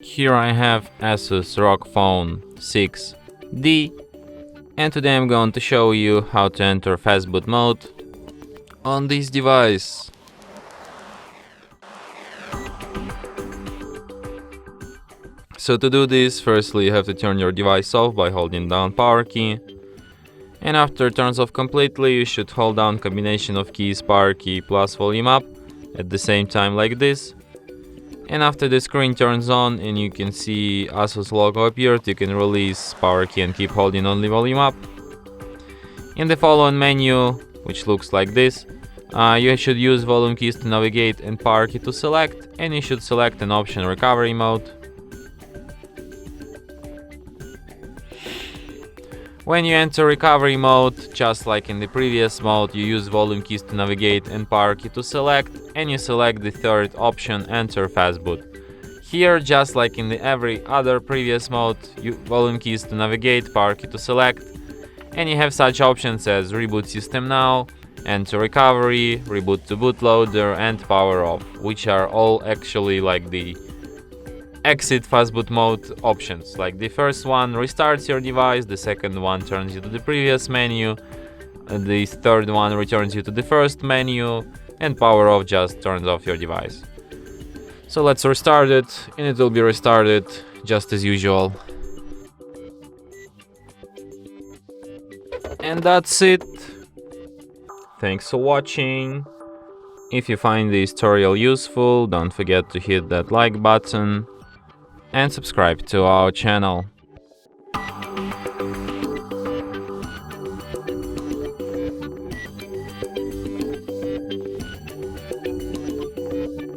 Here I have ASUS ROG Phone 6D, and today I'm going to show you how to enter Fastboot mode on this device. So to do this, firstly you have to turn your device off by holding down power key, and after it turns off completely you should hold down combination of keys power key plus volume up at the same time like this. And after the screen turns on and you can see ASUS logo appeared, you can release power key and keep holding only volume up. In the following menu, which looks like this, you should use volume keys to navigate and power key to select, and you should select an option recovery mode. When you enter recovery mode, just like in the previous mode, you use volume keys to navigate and power key to select, and you select the third option, enter Fastboot. Here, just like in every other previous mode, you volume keys to navigate, power key to select, and you have such options as reboot system now, enter recovery, reboot to bootloader, and power off, which are all actually like the exit Fastboot mode options. Like the first one restarts your device, the second one turns you to the previous menu, the third one returns you to the first menu, and power off just turns off your device. So let's restart it, and it will be restarted just as usual. And that's it. Thanks for watching. If you find this tutorial useful, don't forget to hit that like button and subscribe to our channel.